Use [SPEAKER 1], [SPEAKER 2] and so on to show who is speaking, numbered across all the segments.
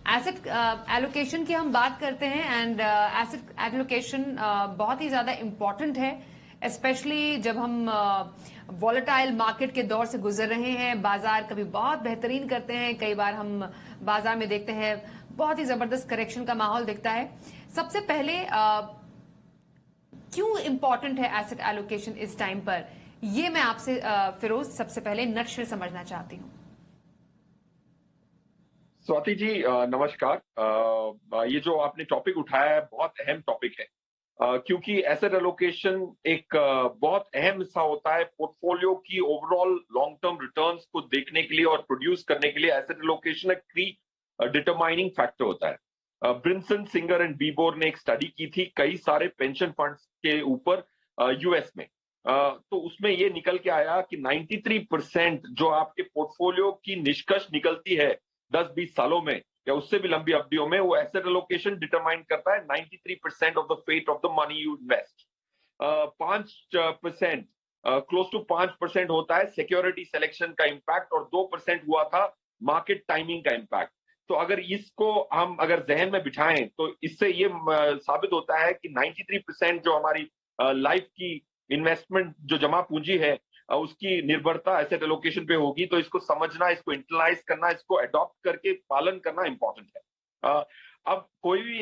[SPEAKER 1] Asset allocation की हम बात करते हैं एंड एसेट एलोकेशन बहुत ही ज्यादा इम्पोर्टेंट है, स्पेशली जब हम वॉलेटाइल मार्केट के दौर से गुजर रहे हैं। बाजार कभी बहुत बेहतरीन करते हैं, कई बार हम बाजार में देखते हैं बहुत ही जबरदस्त करेक्शन का माहौल दिखता है। सबसे पहले क्यों इंपॉर्टेंट है एसेट एलोकेशन इस टाइम पर, ये मैं आपसे फिरोज सबसे पहले नटशेल समझना चाहती हूँ।
[SPEAKER 2] स्वाति जी नमस्कार। ये जो आपने टॉपिक उठाया है बहुत अहम टॉपिक है, क्योंकि एसेट एलोकेशन एक बहुत अहम हिस्सा होता है पोर्टफोलियो की ओवरऑल लॉन्ग टर्म रिटर्न्स को देखने के लिए और प्रोड्यूस करने के लिए। एसेट एलोकेशन एक की डिटरमाइनिंग फैक्टर होता है। ब्रिंसन, सिंगर एंड बीबोर ने एक स्टडी की थी कई सारे पेंशन फंड्स के ऊपर यूएस में। तो उसमें ये निकल के आया कि 93% जो आपके पोर्टफोलियो की निष्कर्ष निकलती है 10-20 सालों में या उससे भी लंबी अवधियों में, वो एसेट एलोकेशन डिटरमाइन करता है 93% of the fate of the money you invest. 5% close to 5% होता है सिक्योरिटी सिलेक्शन का इम्पैक्ट और 2% हुआ था मार्केट टाइमिंग का इम्पैक्ट। तो अगर इसको हम अगर जहन में बिठाएं तो इससे ये साबित होता है कि 93% जो हमारी लाइफ की इन्वेस्टमेंट जो जमा पूंजी है उसकी निर्भरता एसेट एलोकेशन पे होगी। तो इसको समझना, इसको इंटरलाइज करना, इसको अडॉप्ट करके पालन करना इंपॉर्टेंट है। अब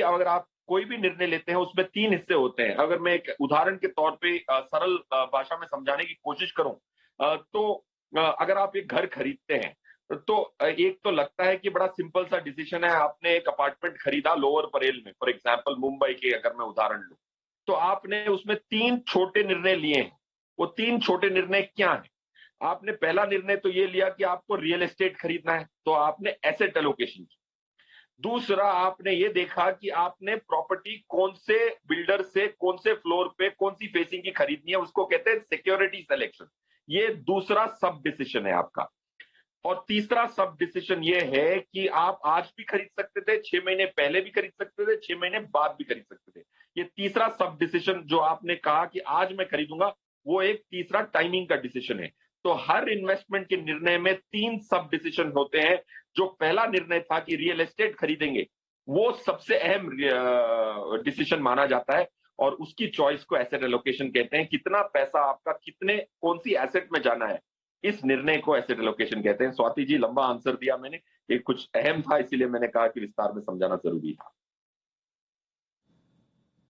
[SPEAKER 2] अगर आप कोई भी निर्णय लेते हैं उसमें 3 हिस्से होते हैं। अगर मैं एक उदाहरण के तौर पे सरल भाषा में समझाने की कोशिश करूं, तो अगर आप एक घर खरीदते हैं तो एक तो लगता है कि बड़ा सिंपल सा डिसीजन है, आपने एक अपार्टमेंट खरीदा लोअर परेल में, फॉर एग्जाम्पल मुंबई के अगर मैं उदाहरण लूं, तो आपने उसमें 3 छोटे निर्णय लिए हैं। वो 3 छोटे निर्णय क्या हैं? आपने पहला निर्णय तो ये लिया कि आपको रियल एस्टेट खरीदना है, तो आपने एसेट एलोकेशन की। दूसरा, आपने ये देखा कि आपने प्रॉपर्टी कौन से बिल्डर से कौन से फ्लोर पे कौन सी फेसिंग की खरीदनी है, उसको कहते हैं सिक्योरिटी सिलेक्शन। ये दूसरा सब डिसीजन है आपका। और तीसरा सब डिसीजन ये है कि आप आज भी खरीद सकते थे, 6 महीने पहले भी खरीद सकते थे, 6 महीने बाद भी खरीद सकते थे। ये तीसरा सब डिसीजन जो आपने कहा कि आज मैं खरीदूंगा, वो एक तीसरा टाइमिंग का डिसीजन है। तो हर इन्वेस्टमेंट के निर्णय में 3 सब डिसीजन होते हैं। जो पहला निर्णय था कि रियल एस्टेट खरीदेंगे, वो सबसे अहम डिसीजन माना जाता है और उसकी चॉइस को एसेट एलोकेशन कहते हैं। कितना पैसा आपका कितने कौन सी एसेट में जाना है, इस निर्णय को एसेट एलोकेशन कहते हैं। स्वाति जी, लंबा आंसर दिया मैंने, ये कुछ अहम था इसीलिए मैंने कहा कि विस्तार में समझाना जरूरी था।